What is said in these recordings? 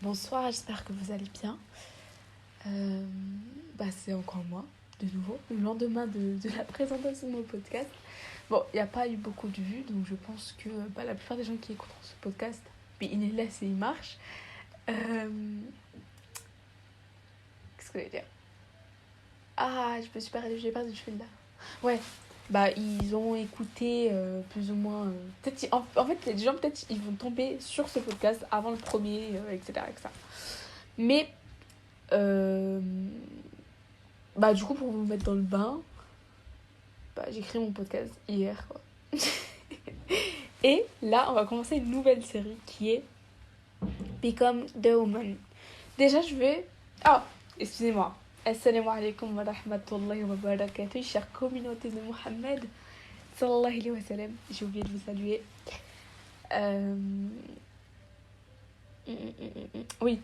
Bonsoir, j'espère que vous allez bien. C'est encore moi, de nouveau, le lendemain de la présentation de mon podcast. Bon, il n'y a pas eu beaucoup de vues, donc je pense que la plupart des gens qui écoutent ce podcast, puis ils les laissent et ils marchent. Qu'est-ce que je vais dire? Ah, je me suis perdue, j'ai perdu le fil là. Ouais, ils ont écouté plus ou moins... peut-être, en fait, les gens, peut-être, ils vont tomber sur ce podcast avant le premier, etc., etc. Mais... Euh, du coup, pour vous mettre dans le bain, j'ai créé mon podcast hier, quoi. Et là, on va commencer une nouvelle série qui est Become the Woman. Déjà, je vais... Ah, excusez-moi. Assalamu alaikum wa rahmatullahi wa barakatuh, chère communauté de Mohammed. Sallallahu alayhi wa sallam. J'ai oublié de vous saluer. Oui.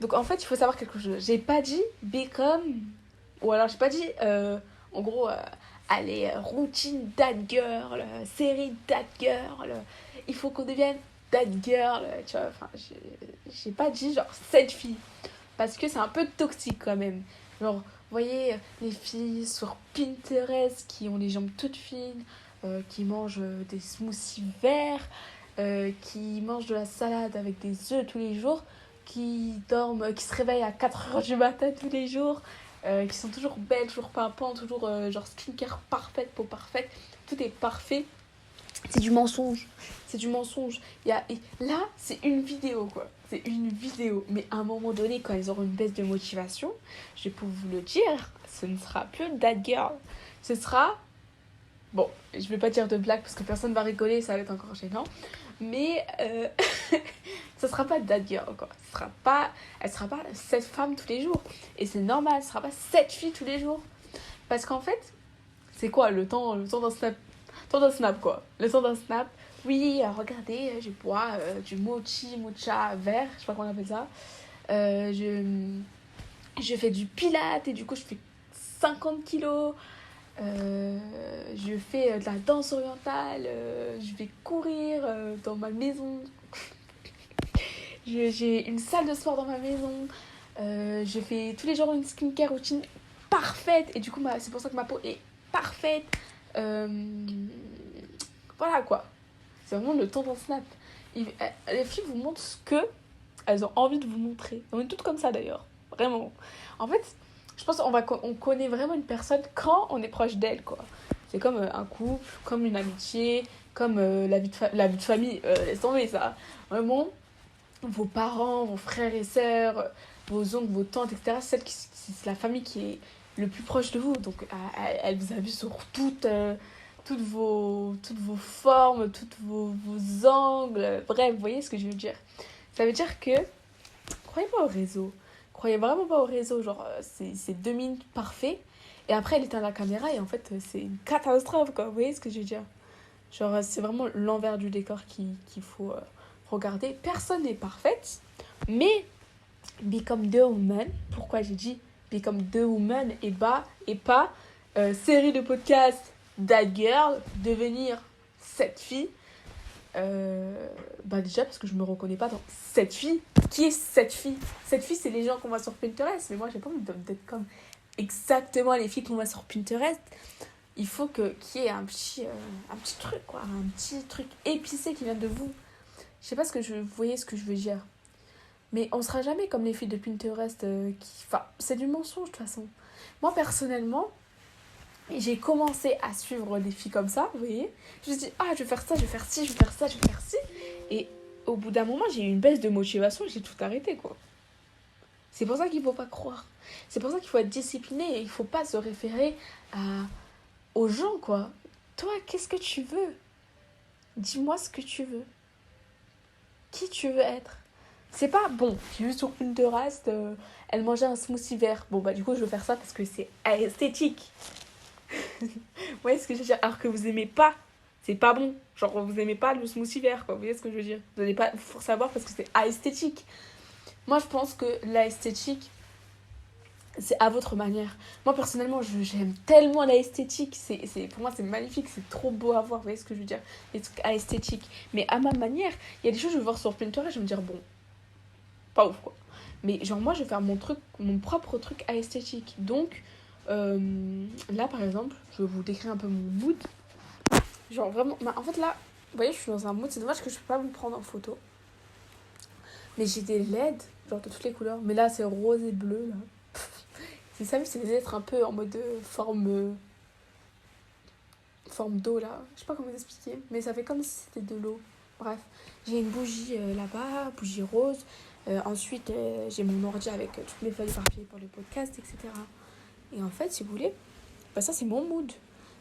Donc, en fait, il faut savoir quelque chose. J'ai pas dit Become... Ou alors, j'ai pas dit... en gros... allez, routine that girl, série that girl, il faut qu'on devienne that girl, tu vois, enfin, j'ai pas dit genre cette fille, parce que c'est un peu toxique quand même. Genre, vous voyez, les filles sur Pinterest qui ont les jambes toutes fines, qui mangent des smoothies verts, qui mangent de la salade avec des œufs tous les jours, qui dorment, qui se réveillent à 4h du matin tous les jours, qui sont toujours belles, toujours pimpantes, toujours genre skincare parfaite, peau parfaite, tout est parfait. C'est du mensonge. C'est du mensonge. Là, c'est une vidéo, quoi. C'est une vidéo. Mais à un moment donné, quand ils auront une baisse de motivation, je vais pouvoir vous le dire, ce ne sera plus that girl. Ce sera... Bon, je vais pas dire de blague parce que personne va rigoler, ça va être encore gênant. Mais ça sera pas that girl, quoi. Elle sera pas cette femme tous les jours. Et c'est normal, elle sera pas cette fille tous les jours. Parce qu'en fait, c'est quoi le temps d'un snap? Le temps d'un snap, quoi. Le temps d'un snap. Oui, regardez, je bois du mocha vert, je sais pas comment on appelle ça. Je fais du pilates et du coup, je fais 50 kilos. Je fais de la danse orientale, je vais courir dans ma maison, j'ai une salle de sport dans ma maison, je fais tous les jours une skincare routine parfaite et du coup c'est pour ça que ma peau est parfaite. Voilà quoi, c'est vraiment le temps d'un snap. Les filles vous montrent ce que elles ont envie de vous montrer. On est toutes comme ça d'ailleurs, vraiment. En fait, je pense qu'on connaît vraiment une personne quand on est proche d'elle, quoi. C'est comme un couple, comme une amitié, comme la vie de famille. Laisse tomber ça. Vraiment, vos parents, vos frères et sœurs, vos oncles, vos tantes, etc. C'est la famille qui est le plus proche de vous. Donc, elle vous a vu sur toutes vos formes, tous vos angles. Bref, vous voyez ce que je veux dire. Ça veut dire que, croyez pas au réseau. Croyez vraiment pas au réseau, genre c'est 2 minutes parfait et après elle éteint la caméra et en fait c'est une catastrophe quoi, vous voyez ce que je veux dire? Genre c'est vraiment l'envers du décor qu'il faut regarder. Personne n'est parfaite, mais Become the Woman, pourquoi j'ai dit Become the Woman et pas série de podcast That Girl, devenir cette fille. Déjà parce que je me reconnais pas dans cette fille. Qui est cette fille? Cette fille, c'est les gens qu'on voit sur Pinterest, mais moi j'ai pas envie d'être comme exactement les filles qu'on voit sur Pinterest. Il faut qu'il y ait un petit truc quoi, un petit truc épicé qui vient de vous. Je sais pas vous voyez ce que je veux dire, mais on sera jamais comme les filles de Pinterest c'est du mensonge de toute façon. Moi personnellement, j'ai commencé à suivre des filles comme ça, vous voyez. Je me suis dit, je vais faire ça, je vais faire ci, je vais faire ça, je vais faire ci. Et au bout d'un moment, j'ai eu une baisse de motivation et j'ai tout arrêté, quoi. C'est pour ça qu'il ne faut pas croire. C'est pour ça qu'il faut être discipliné et il ne faut pas se référer aux gens, quoi. Toi, qu'est-ce que tu veux? Dis-moi ce que tu veux. Qui tu veux être? C'est pas bon. J'ai vu sur Pinterest, elle mangeait un smoothie vert. Bon, du coup, je veux faire ça parce que c'est esthétique. Vous voyez ce que je veux dire? Alors que vous aimez pas, c'est pas bon. Genre, vous aimez pas le smoothie vert, quoi. Vous voyez ce que je veux dire? Vous n'allez pas faut savoir parce que c'est esthétique. Moi, je pense que l'esthétique, c'est à votre manière. Moi, personnellement, j'aime tellement l'esthétique. Pour moi, c'est magnifique. C'est trop beau à voir. Vous voyez ce que je veux dire? Les trucs esthétiques. Mais à ma manière, il y a des choses que je vais voir sur Pinterest et je vais me dire, bon, pas ouf, quoi. Mais genre, moi, je vais faire mon propre truc esthétique. Donc, là, par exemple, je vais vous décrire un peu mon mood. Genre, vraiment, en fait, là, vous voyez, je suis dans un mood. C'est dommage que je peux pas vous prendre en photo. Mais j'ai des LED, genre de toutes les couleurs. Mais là, c'est rose et bleu, là. C'est ça, c'est des lettres un peu en mode forme d'eau, là. Je sais pas comment vous expliquer, mais ça fait comme si c'était de l'eau. Bref, j'ai une bougie là-bas, bougie rose. Ensuite, j'ai mon ordi avec toutes mes feuilles éparpillées pour le podcast, etc. Et en fait, si vous voulez, bah ça, c'est mon mood.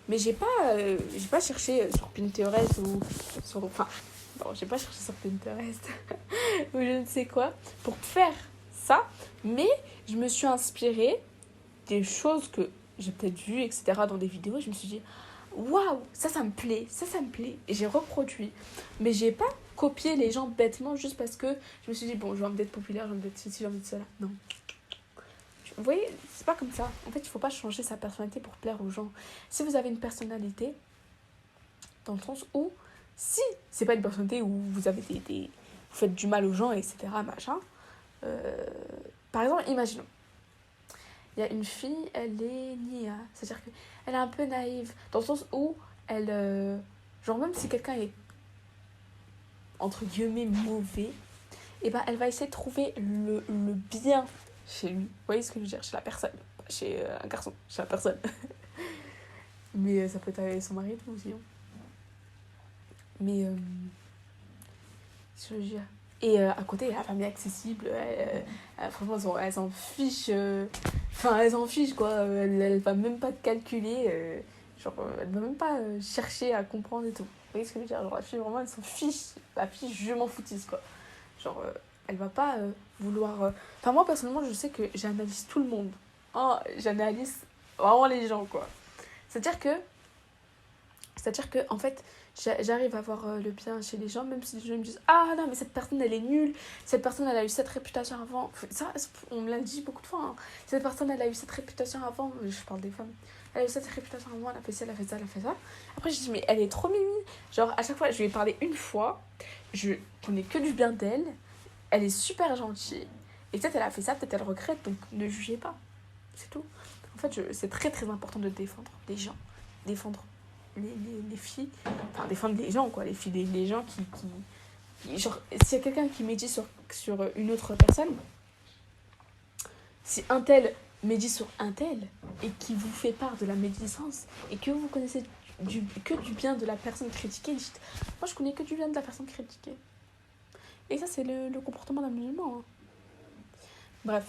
Mais j'ai pas cherché sur Pinterest ou sur... Enfin, non, j'ai pas cherché sur Pinterest ou je ne sais quoi pour faire ça. Mais je me suis inspirée des choses que j'ai peut-être vues, etc. dans des vidéos. Et je me suis dit, waouh, ça me plaît, ça me plaît. Et j'ai reproduit. Mais j'ai pas copié les gens bêtement juste parce que je me suis dit, bon, j'ai envie d'être populaire, j'ai envie d'être ceci, j'ai envie de cela. Non. Vous voyez, c'est pas comme ça. En fait, il faut pas changer sa personnalité pour plaire aux gens. Si vous avez une personnalité, dans le sens où, si c'est pas une personnalité où vous avez vous faites du mal aux gens, etc., machin. Par exemple, imaginons. Il y a une fille, elle est nia. C'est-à-dire qu'elle est un peu naïve. Dans le sens où elle... genre, même si quelqu'un est, entre guillemets, mauvais, et ben elle va essayer de trouver le bien chez lui. Vous voyez ce que je veux dire? Chez la personne. Pas chez un garçon, chez la personne. Mais ça peut être avec son mari aussi. Hein. Mais... je veux dire... Et à côté, il y a la famille accessible. Franchement, elle s'en fiche. Enfin, elle s'en fiche, quoi. Elle va même pas te calculer. Elle va même pas chercher à comprendre et tout. Vous voyez ce que je veux dire? Genre, la fille, vraiment, elle s'en fiche. La fille, je m'en foutisse, quoi. Genre, elle va pas vouloir... Enfin, moi, personnellement, je sais que j'analyse tout le monde. Oh, j'analyse vraiment les gens, quoi. C'est-à-dire que, en fait, j'arrive à voir le bien chez les gens, même si les gens me disent, ah non, mais cette personne, elle est nulle. Cette personne, elle a eu cette réputation avant. Ça, on me l'a dit beaucoup de fois. Hein. Cette personne, elle a eu cette réputation avant. Je parle des femmes. Elle a eu cette réputation avant, elle a fait ça, elle a fait ça, elle a fait ça. Après, je dis, mais elle est trop mimi. Genre, à chaque fois, je lui ai parlé une fois. Je connais que du bien d'elle. Elle est super gentille. Et peut-être elle a fait ça, peut-être elle regrette, donc ne jugez pas. C'est tout. En fait, c'est très très important de défendre les gens. Défendre les filles. Enfin, défendre les gens, quoi. Les filles, les gens qui... Genre, s'il y a quelqu'un qui médit sur une autre personne, si un tel médit sur un tel, et qui vous fait part de la médisance, et que vous connaissez que du bien de la personne critiquée, dites, moi je connais que du bien de la personne critiquée. Et ça, c'est le comportement d'un musulman. Hein. Bref.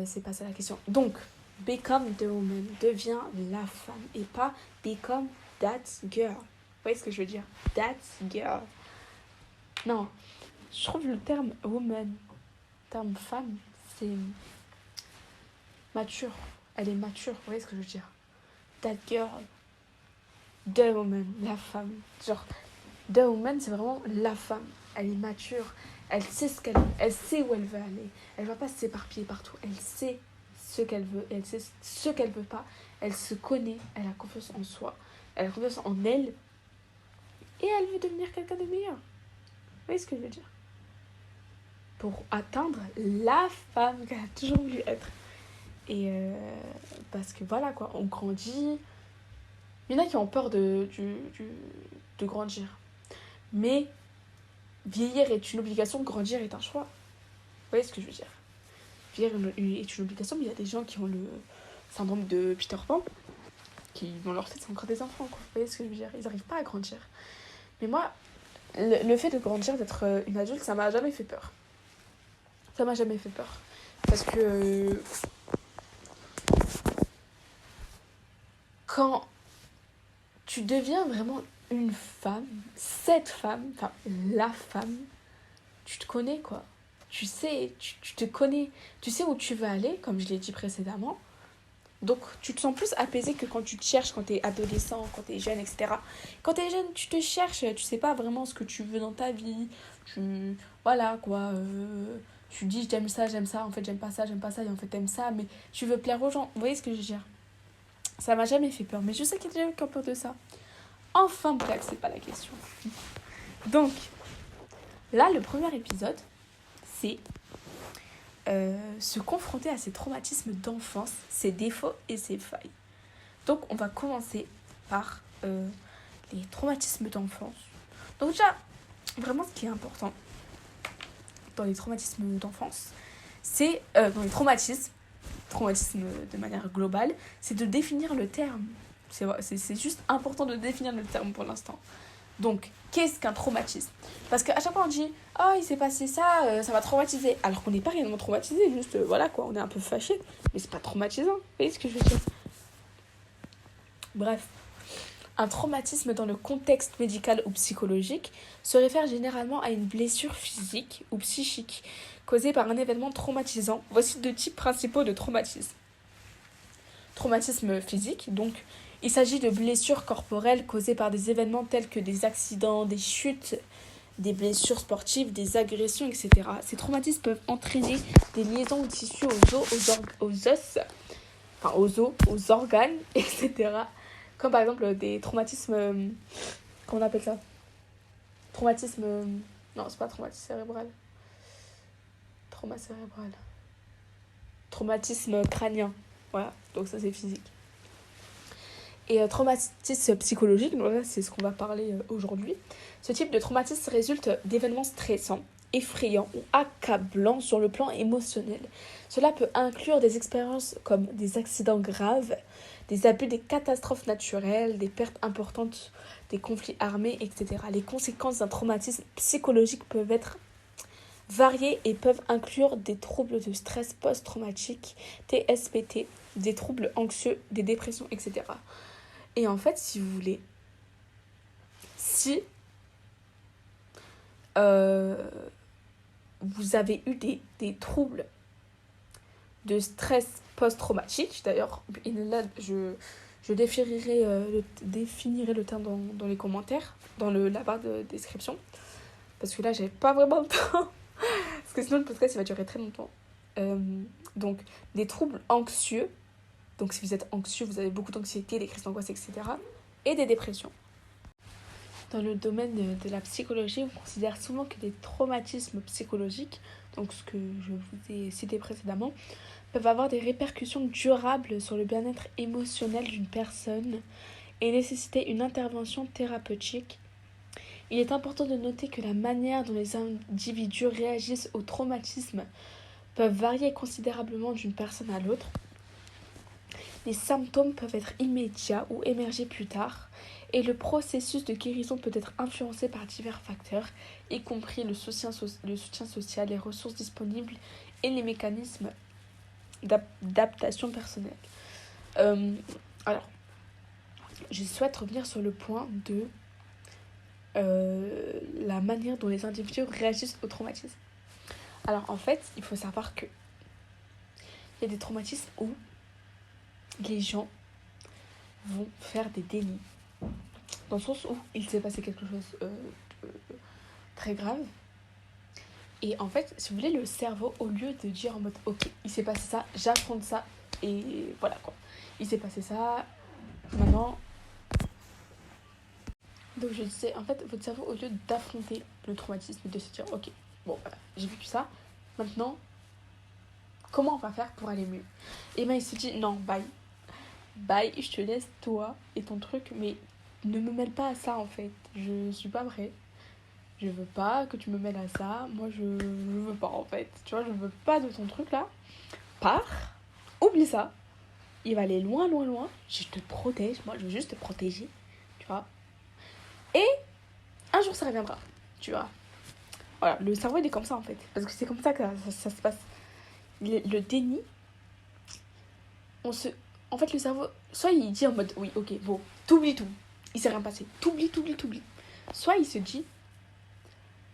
C'est pas ça la question. Donc, become the woman. Deviens la femme. Et pas become that girl. Vous voyez ce que je veux dire? That girl. Non. Je trouve le terme woman, le terme femme, c'est mature. Elle est mature. Vous voyez ce que je veux dire? That girl. The woman. La femme. Genre, the woman, c'est vraiment la femme. Elle est mature. Elle sait elle sait où elle veut aller. Elle va pas s'éparpiller partout. Elle sait ce qu'elle veut. Elle sait ce qu'elle veut pas. Elle se connaît. Elle a confiance en soi. Elle a confiance en elle. Et elle veut devenir quelqu'un de meilleur. Vous voyez ce que je veux dire? Pour atteindre la femme qu'elle a toujours voulu être. Et parce que voilà quoi, on grandit. Il y en a qui ont peur de grandir. Mais vieillir est une obligation, grandir est un choix. Vous voyez ce que je veux dire? Vieillir est une obligation, mais il y a des gens qui ont le syndrome de Peter Pan, qui dans leur tête sont encore des enfants, quoi. Vous voyez ce que je veux dire? Ils n'arrivent pas à grandir. Mais moi, le fait de grandir, d'être une adulte, ça m'a jamais fait peur. Ça m'a jamais fait peur. Parce que quand tu deviens vraiment une femme, cette femme, enfin la femme, tu te connais quoi. Tu sais, tu te connais, tu sais où tu veux aller, comme je l'ai dit précédemment. Donc tu te sens plus apaisé que quand tu te cherches, quand t'es adolescent, quand t'es jeune, etc. Quand t'es jeune, tu te cherches, tu sais pas vraiment ce que tu veux dans ta vie. Voilà quoi, tu dis j'aime ça, en fait j'aime pas ça, et en fait t'aimes ça, mais tu veux plaire aux gens. Vous voyez ce que je veux dire? Ça m'a jamais fait peur, mais je sais qu'il y a des gens qui ont peur de ça. Enfin bref, c'est pas la question. Donc, là, le premier épisode, c'est se confronter à ses traumatismes d'enfance, ses défauts et ses failles. Donc, on va commencer par les traumatismes d'enfance. Donc déjà, vraiment, ce qui est important dans les traumatismes d'enfance, c'est, dans les traumatismes de manière globale, c'est de définir le terme. C'est juste important de définir le terme pour l'instant. Donc, qu'est-ce qu'un traumatisme ? Parce qu'à chaque fois, on dit « Oh, il s'est passé ça, ça m'a traumatisé. » Alors qu'on n'est pas réellement traumatisé, juste, voilà quoi, on est un peu fâché. Mais c'est pas traumatisant, vous voyez ce que je veux dire ? Bref, un traumatisme dans le contexte médical ou psychologique se réfère généralement à une blessure physique ou psychique causée par un événement traumatisant. Voici 2 types principaux de traumatisme. Traumatisme physique, donc il s'agit de blessures corporelles causées par des événements tels que des accidents, des chutes, des blessures sportives, des agressions, etc. Ces traumatismes peuvent entraîner des liaisons aux tissus, aux os, aux organes, etc. Comme par exemple des traumatismes... comment on appelle ça ? Traumatisme... non, c'est pas traumatisme cérébral. Trauma cérébral. Traumatisme crânien. Voilà, donc ça c'est physique. Et traumatisme psychologique, donc là c'est ce qu'on va parler aujourd'hui. Ce type de traumatisme résulte d'événements stressants, effrayants ou accablants sur le plan émotionnel. Cela peut inclure des expériences comme des accidents graves, des abus, des catastrophes naturelles, des pertes importantes, des conflits armés, etc. Les conséquences d'un traumatisme psychologique peuvent être variées et peuvent inclure des troubles de stress post-traumatique, TSPT, des troubles anxieux, des dépressions, etc. Et en fait, si vous voulez, si vous avez eu des troubles de stress post-traumatique, d'ailleurs, là, je définirai le terme dans les commentaires, dans la barre de description, parce que là, j'avais pas vraiment le temps, parce que sinon le podcast, il va durer très longtemps. Donc, des troubles anxieux, donc si vous êtes anxieux, vous avez beaucoup d'anxiété, des crises d'angoisse, etc., et des dépressions. Dans le domaine de la psychologie, on considère souvent que des traumatismes psychologiques, donc ce que je vous ai cité précédemment, peuvent avoir des répercussions durables sur le bien-être émotionnel d'une personne et nécessiter une intervention thérapeutique. Il est important de noter que la manière dont les individus réagissent au traumatisme peuvent varier considérablement d'une personne à l'autre. Les symptômes peuvent être immédiats ou émerger plus tard, et le processus de guérison peut être influencé par divers facteurs, y compris le soutien social, les ressources disponibles et les mécanismes d'adaptation personnelle. Alors, je souhaite revenir sur le point de la manière dont les individus réagissent au traumatisme. Alors, en fait, il faut savoir que il y a des traumatismes où les gens vont faire des dénis. Dans le sens où il s'est passé quelque chose très grave. Et en fait, si vous voulez, le cerveau, au lieu de dire en mode « Ok, il s'est passé ça, j'affronte ça. » Et voilà quoi. Il s'est passé ça, maintenant... Donc je disais, en fait, votre cerveau, au lieu d'affronter le traumatisme, de se dire « Ok, bon, voilà, j'ai vécu ça. Maintenant, comment on va faire pour aller mieux ?» Et ben il se dit « Non, bye. Bye, je te laisse toi et ton truc, mais ne me mêle pas à ça en fait. Je suis pas prêt. Je veux pas que tu me mêles à ça. Moi, je veux pas en fait. Tu vois, je veux pas de ton truc là. Pars. Oublie ça. Il va aller loin, loin, loin. Je te protège. Moi, je veux juste te protéger. Tu vois. Et un jour, ça reviendra. Tu vois. Voilà, le cerveau, il est comme ça en fait. Parce que c'est comme ça que ça se passe. Le déni, en fait, le cerveau, soit il dit en mode, oui, ok, bon, t'oublies tout. Il s'est rien passé. T'oublies. Soit il se dit,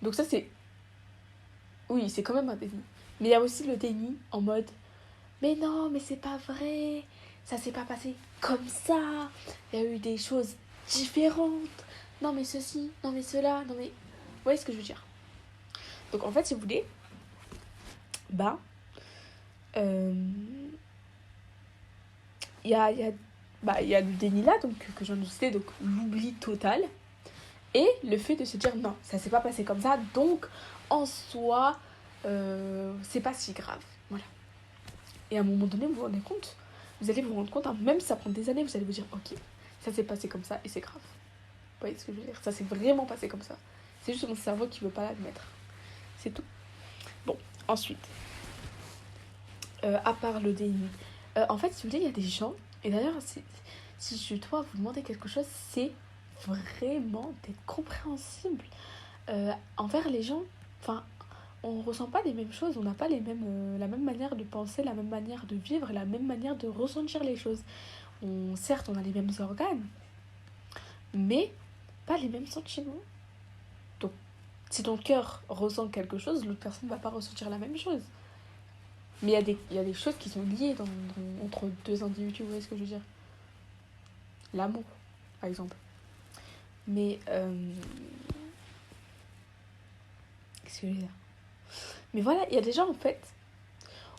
donc ça c'est, oui, c'est quand même un déni. Mais il y a aussi le déni en mode, mais non, mais c'est pas vrai. Ça s'est pas passé comme ça. Il y a eu des choses différentes. Non, mais ceci, non, mais cela, non, mais... Vous voyez ce que je veux dire ? Donc en fait, si vous voulez, il y a le déni là, donc, que je viens de citer, donc l'oubli total, et le fait de se dire non, ça s'est pas passé comme ça, donc en soi, c'est pas si grave. Voilà. Et à un moment donné, vous vous rendez compte, vous allez vous rendre compte, hein, même si ça prend des années, vous allez vous dire, ok, ça s'est passé comme ça et c'est grave. Vous voyez ce que je veux dire? Ça s'est vraiment passé comme ça. C'est juste mon cerveau qui veut pas l'admettre. C'est tout. Bon, ensuite, à part le déni, en fait, si vous voulez, il y a des gens, et d'ailleurs, si je dois vous demander quelque chose, c'est vraiment d'être compréhensible envers les gens. Enfin, on ressent pas les mêmes choses, on n'a pas la même manière de penser, la même manière de vivre, la même manière de ressentir les choses. Certes, on a les mêmes organes, mais pas les mêmes sentiments. Donc, si ton cœur ressent quelque chose, l'autre personne ne va pas ressentir la même chose. Mais il y a des choses qui sont liées entre deux individus, vous voyez ce que je veux dire? L'amour, par exemple. Mais, qu'est-ce que je veux dire? Mais voilà, il y a des gens, en fait,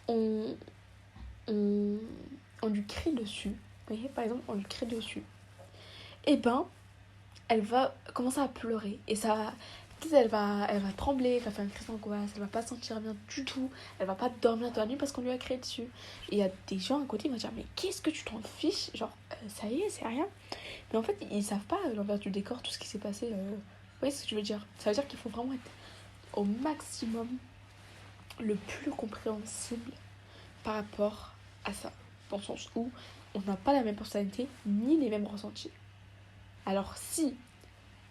on, on, on lui crie dessus. Vous voyez, par exemple, on lui crie dessus. Et ben, elle va commencer à pleurer. Et ça, peut-être elle va trembler, elle va faire une crise d'angoisse, elle va pas se sentir bien du tout, elle va pas dormir de la nuit parce qu'on lui a crié dessus. Et il y a des gens à côté qui vont dire, mais qu'est-ce que tu t'en fiches? Genre, ça y est, c'est rien. Mais en fait, ils savent pas l'envers du décor, tout ce qui s'est passé. Vous voyez ce que je veux dire? Ça veut dire qu'il faut vraiment être au maximum le plus compréhensible par rapport à ça. Dans le sens où on n'a pas la même personnalité ni les mêmes ressentis. Alors si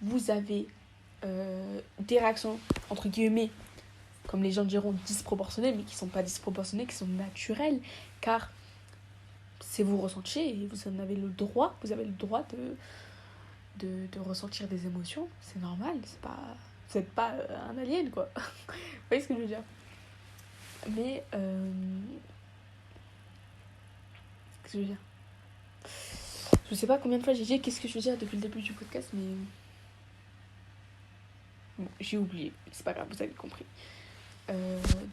vous avez des réactions, entre guillemets, comme les gens diront disproportionnées, mais qui ne sont pas disproportionnées, qui sont naturelles, car c'est vos ressentis et vous en avez le droit, vous avez le droit de ressentir des émotions, c'est normal, vous n'êtes pas un alien, quoi. Vous voyez ce que je veux dire? Mais, qu'est-ce que je veux dire? Je sais pas combien de fois j'ai dit qu'est-ce que je veux dire depuis le début du podcast, mais... Bon, j'ai oublié, c'est pas grave, vous avez compris.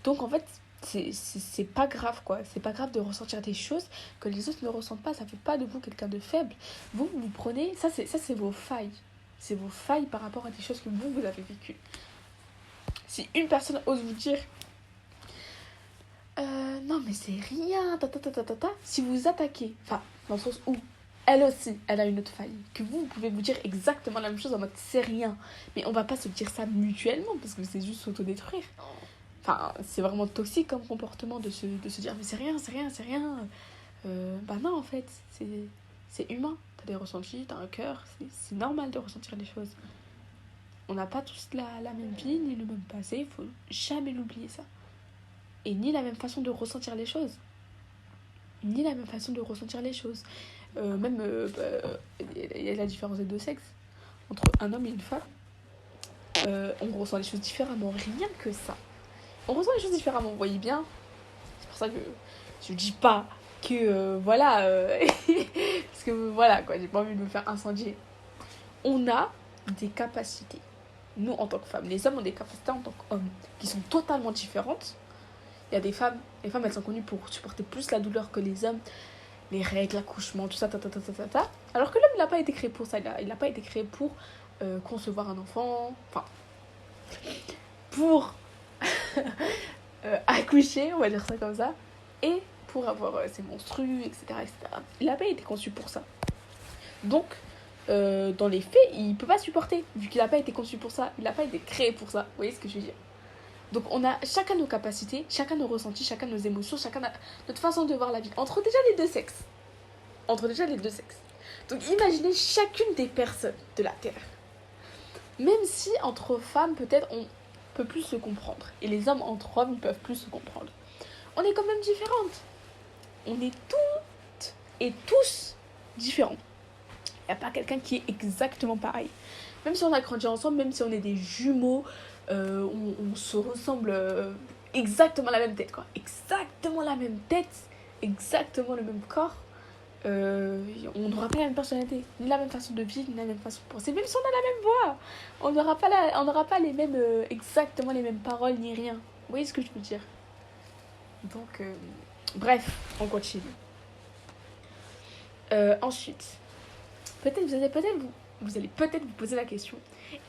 Donc en fait, c'est pas grave, quoi. C'est pas grave de ressentir des choses que les autres ne ressentent pas. Ça fait pas de vous quelqu'un de faible. Vous prenez... Ça, c'est vos failles. C'est vos failles par rapport à des choses que vous avez vécues. Si une personne ose vous dire... non, mais c'est rien, si vous vous attaquez, enfin, dans le sens où elle aussi, elle a une autre faille, que vous pouvez vous dire exactement la même chose en mode c'est rien, mais on va pas se dire ça mutuellement parce que c'est juste s'autodétruire. Enfin, c'est vraiment toxique comme comportement de se dire mais c'est rien, c'est rien, c'est rien. Bah non, en fait, c'est humain. T'as des ressentis, t'as un cœur, c'est normal de ressentir les choses. On n'a pas tous la même vie, ni le même passé, il faut jamais l'oublier ça. Et ni la même façon de ressentir les choses. Ni la même façon de ressentir les choses. Même, il y a la différence des deux sexes. Entre un homme et une femme, on ressent les choses différemment. Rien que ça. On ressent les choses différemment, vous voyez bien. C'est pour ça que je dis pas que, voilà... parce que, voilà, quoi, j'ai pas envie de me faire incendier. On a des capacités. Nous, en tant que femmes. Les hommes ont des capacités en tant qu'hommes qui sont totalement différentes. Il y a des femmes, les femmes elles sont connues pour supporter plus la douleur que les hommes, les règles, l'accouchement, tout ça, alors que l'homme il n'a pas été créé pour ça, il n'a pas été créé pour concevoir un enfant, enfin, pour accoucher, on va dire ça comme ça, et pour avoir ses menstrues, etc., etc. Il n'a pas été conçu pour ça. Donc, dans les faits, il ne peut pas supporter, vu qu'il n'a pas été conçu pour ça, il n'a pas été créé pour ça, vous voyez ce que je veux dire? Donc on a chacun nos capacités, chacun nos ressentis, chacun nos émotions, chacun notre façon de voir la vie. Entre déjà les deux sexes. Donc imaginez chacune des personnes de la Terre. Même si entre femmes, peut-être, on peut plus se comprendre. Et les hommes entre hommes, ils peuvent plus se comprendre. On est quand même différentes. On est toutes et tous différents. Il n'y a pas quelqu'un qui est exactement pareil. Même si on a grandi ensemble, même si on est des jumeaux, on se ressemble exactement la même tête, quoi. Exactement la même tête, exactement le même corps. On n'aura pas la même personnalité, ni la même façon de vivre, ni la même façon de penser, même si on a la même voix. On n'aura pas les mêmes, exactement les mêmes paroles, ni rien. Vous voyez ce que je veux dire? Donc, bref, on continue. Ensuite, vous allez peut-être vous poser la question,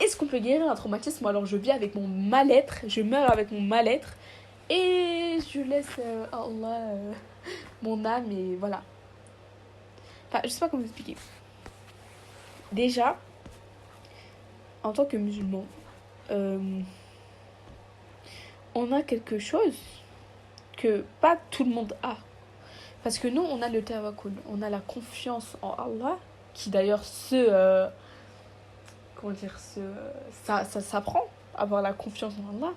est-ce qu'on peut guérir un traumatisme? Alors je vis avec mon mal-être, je meurs avec mon mal-être, Et je laisse à Allah mon âme et voilà. Enfin, je sais pas comment expliquer. Déjà, en tant que musulman, euh, on a quelque chose que pas tout le monde a. Parce que nous, on a le tawakkul, on a la confiance en Allah, qui d'ailleurs ça s'apprend, avoir la confiance en Allah.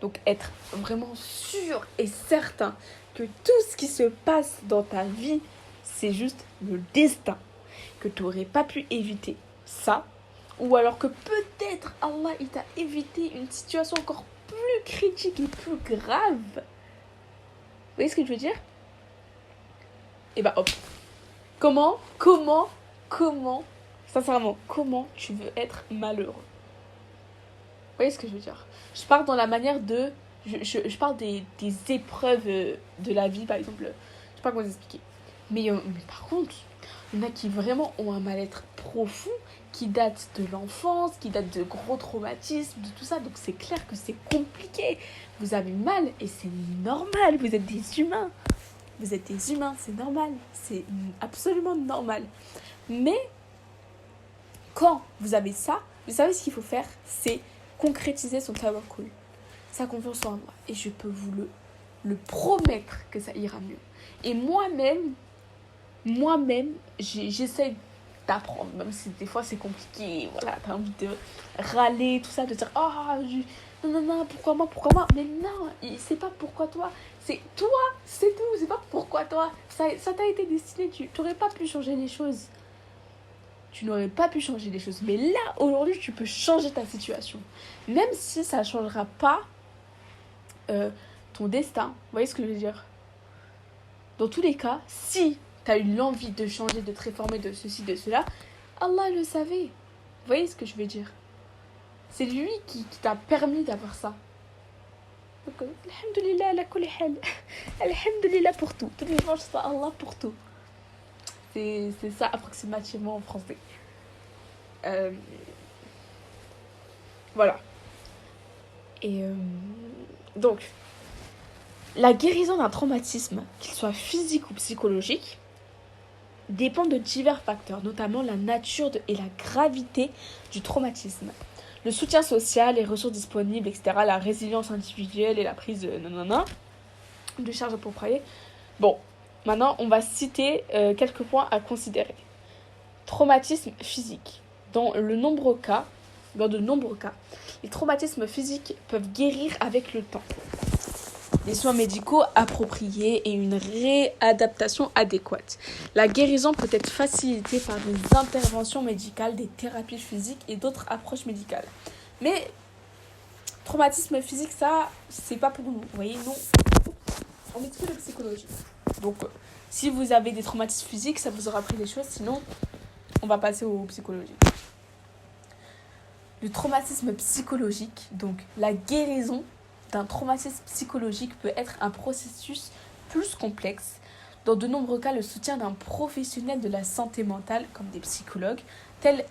Donc être vraiment sûr et certain que tout ce qui se passe dans ta vie, c'est juste le destin, que tu n'aurais pas pu éviter ça, ou alors que peut-être Allah il t'a évité une situation encore plus critique et plus grave. Vous voyez ce que je veux dire? Et bah hop. Comment, sincèrement, comment tu veux être malheureux? Vous voyez ce que je veux dire? Je parle dans la manière de... Je parle des épreuves de la vie, par exemple. Je sais pas comment vous expliquer. Mais par contre, il y en a qui vraiment ont un mal-être profond, qui date de l'enfance, qui date de gros traumatismes, de tout ça. Donc c'est clair que c'est compliqué. Vous avez mal et c'est normal. Vous êtes des humains. Vous êtes des humains, c'est normal. C'est absolument normal. Mais quand vous avez ça, vous savez ce qu'il faut faire? C'est concrétiser son tawakkul, sa confiance en moi. Et je peux vous le promettre que ça ira mieux. Et moi-même, j'essaie d'apprendre, même si des fois c'est compliqué, voilà, t'as envie de râler, tout ça, de dire, non, pourquoi moi, mais non, c'est pas pourquoi toi, c'est toi, c'est tout, c'est pas pourquoi toi, ça t'a été destiné, tu n'aurais pas pu changer les choses. Tu n'aurais pas pu changer les choses. Mais là, aujourd'hui, tu peux changer ta situation. Même si ça ne changera pas ton destin. Vous voyez ce que je veux dire? Dans tous les cas, si tu as eu l'envie de changer, de te réformer, de ceci, de cela, Allah le savait. Vous voyez ce que je veux dire? C'est lui qui t'a permis d'avoir ça. Donc, alhamdoulilah ala kulli hal. Alhamdoulilah pour tout. Tous les jours, c'est Allah pour tout. C'est ça approximativement en français. Voilà. Et donc, la guérison d'un traumatisme, qu'il soit physique ou psychologique, dépend de divers facteurs, notamment la nature et la gravité du traumatisme. Le soutien social, les ressources disponibles, etc., la résilience individuelle et la prise de charge appropriée. Bon, maintenant, on va citer quelques points à considérer. Traumatisme physique. Dans de nombreux cas, les traumatismes physiques peuvent guérir avec le temps. Des soins médicaux appropriés et une réadaptation adéquate. La guérison peut être facilitée par des interventions médicales, des thérapies physiques et d'autres approches médicales. Mais traumatisme physique, ça, c'est pas pour nous. Vous voyez, non. On est que de psychologie. Donc, si vous avez des traumatismes physiques, ça vous aura appris des choses. Sinon, on va passer aux psychologiques. Le traumatisme psychologique, donc la guérison d'un traumatisme psychologique peut être un processus plus complexe. Dans de nombreux cas, le soutien d'un professionnel de la santé mentale, comme des psychologues, tels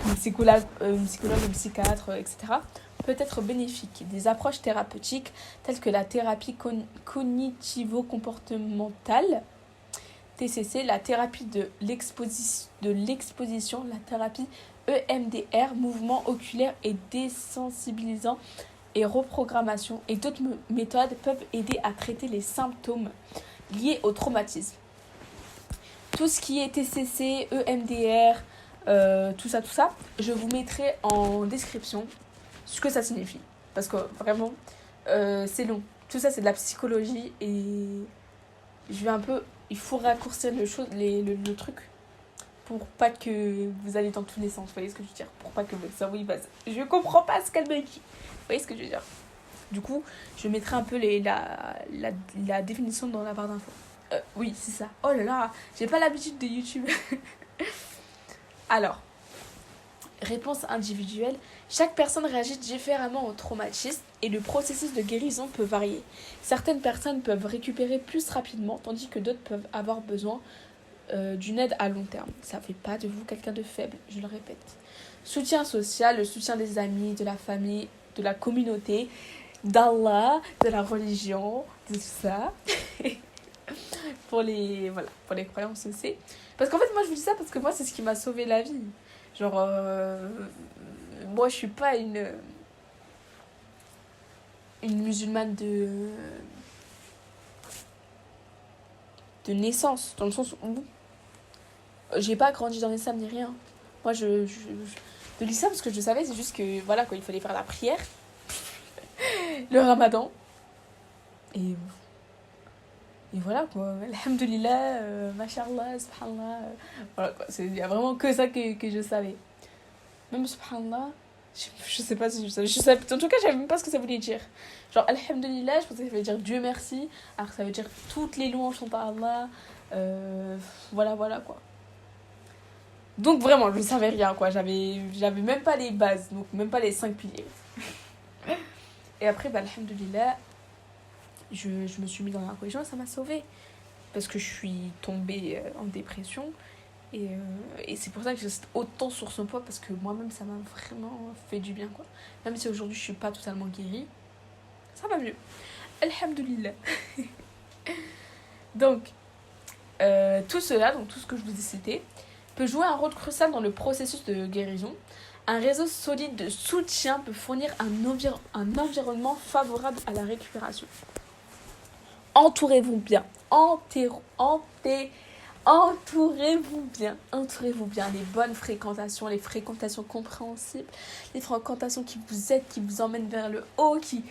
un psychologue, un psychiatre, etc., peut être bénéfique. Des approches thérapeutiques telles que la thérapie cognitivo-comportementale, TCC, la thérapie de l'exposition, la thérapie EMDR, mouvement oculaire et désensibilisant et reprogrammation, et d'autres méthodes peuvent aider à traiter les symptômes liés au traumatisme. Tout ce qui est TCC, EMDR, tout ça, je vous mettrai en description ce que ça signifie. Parce que vraiment, c'est long. Tout ça, c'est de la psychologie et je vais un peu... Il faut raccourcir le truc pour pas que vous allez dans tous les sens. Vous voyez ce que je veux dire? Pour pas que votre cerveau il passe. Je comprends pas ce qu'elle me dit. Vous voyez ce que je veux dire? Du coup, je mettrai un peu la définition dans la barre d'infos. Oui, c'est ça. Oh là là, j'ai pas l'habitude de YouTube. Alors, réponse individuelle. Chaque personne réagit différemment au traumatisme et le processus de guérison peut varier. Certaines personnes peuvent récupérer plus rapidement, tandis que d'autres peuvent avoir besoin d'une aide à long terme. Ça ne fait pas de vous quelqu'un de faible, je le répète. Soutien social, le soutien des amis, de la famille, de la communauté. d'Allah, de la religion, de tout ça. Pour les croyances aussi. Parce qu'en fait, moi, je vous dis ça parce que moi, c'est ce qui m'a sauvé la vie. Genre, moi, je suis pas une musulmane de naissance, dans le sens où j'ai pas grandi dans l'islam ni rien. Moi, de l'islam, ce que je savais, c'est juste que, voilà, quoi, il fallait faire la prière, le ramadan, et voilà, quoi. Alhamdulillah, mashallah, subhanallah. Voilà, quoi. Il y a vraiment que ça que je savais. Même subhanallah, je sais pas si je savais. En tout cas, je savais même pas ce que ça voulait dire. Genre, alhamdulillah, je pensais que ça voulait dire Dieu merci, alors que ça veut dire toutes les louanges sont à Allah. Voilà, quoi. Donc, vraiment, je ne savais rien, quoi. J'avais même pas les bases, donc même pas les 5 piliers. Et après, bah, alhamdulillah, je me suis mis dans la religion et ça m'a sauvée. Parce que je suis tombée en dépression. Et c'est pour ça que j'insiste autant sur ce point, parce que moi-même, ça m'a vraiment fait du bien, quoi. Même si aujourd'hui, je suis pas totalement guérie, ça va mieux. Alhamdulillah. Donc, tout cela, donc tout ce que je vous ai cité, peut jouer un rôle crucial dans le processus de guérison. Un réseau solide de soutien peut fournir un environnement favorable à la récupération. Entourez-vous bien. Entourez-vous bien. Les bonnes fréquentations, les fréquentations compréhensibles, les fréquentations qui vous aident, qui vous emmènent vers le haut, qui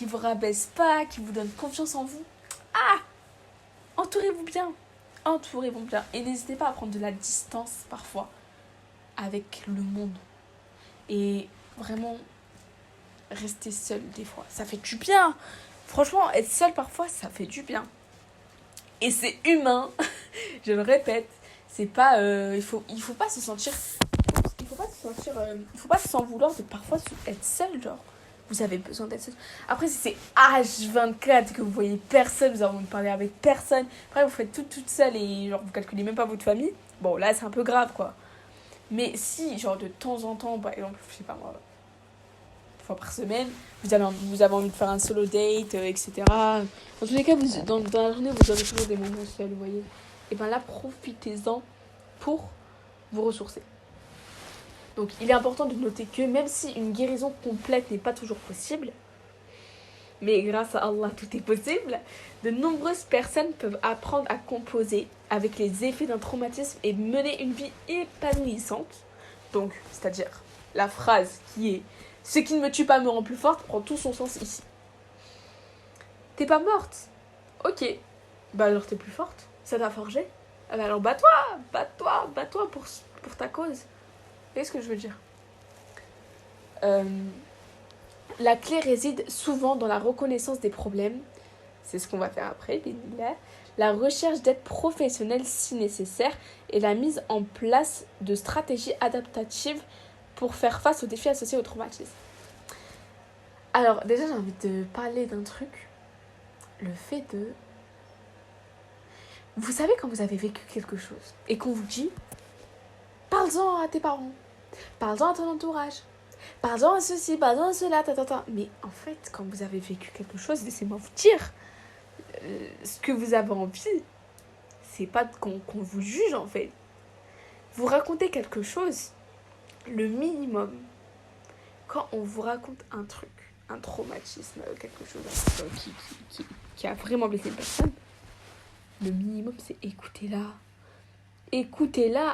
vous rabaissent pas, qui vous donnent confiance en vous. Entourez-vous bien. Et n'hésitez pas à prendre de la distance parfois avec le monde. Et vraiment, rester seul des fois. Ça fait du bien. Franchement, être seul parfois, ça fait du bien. Et c'est humain. Je le répète. C'est pas... il faut pas se sentir... Il faut pas s'en vouloir de parfois être seul, genre. Vous avez besoin d'être seul. Après, si c'est H24 que vous voyez personne, vous avez envie de parler avec personne, après vous faites tout toute seule et genre vous calculez même pas votre famille, bon là c'est un peu grave, quoi. Mais si, genre de temps en temps, par exemple, je sais pas moi, une fois par semaine, vous avez envie de faire un solo date, etc. Dans tous les cas, dans la journée, vous avez toujours des moments seuls, vous voyez. Et ben là, profitez-en pour vous ressourcer. Donc, il est important de noter que même si une guérison complète n'est pas toujours possible, mais grâce à Allah, tout est possible, de nombreuses personnes peuvent apprendre à composer avec les effets d'un traumatisme et mener une vie épanouissante. Donc, c'est-à-dire, la phrase qui est « Ce qui ne me tue pas me rend plus forte » prend tout son sens ici. T'es pas morte. Ok. Bah alors t'es plus forte. Ça t'a forgé. Ah bah alors bats-toi pour ta cause. Vous voyez ce que je veux dire ? La clé réside souvent dans la reconnaissance des problèmes. C'est ce qu'on va faire après, la recherche d'aide professionnelle si nécessaire et la mise en place de stratégies adaptatives pour faire face aux défis associés au traumatisme. Alors, déjà, j'ai envie de parler d'un truc. Le fait de... Vous savez quand vous avez vécu quelque chose et qu'on vous dit « Parle-en à tes parents, parle-en à ton entourage, parle-en à ceci, parle-en à cela, ta. » Mais en fait, quand vous avez vécu quelque chose, laissez-moi vous dire, ce que vous avez envie, c'est pas qu'on vous juge, en fait. Vous racontez quelque chose, le minimum, quand on vous raconte un truc, un traumatisme, quelque chose qui a vraiment blessé une personne, le minimum, c'est écoutez-la,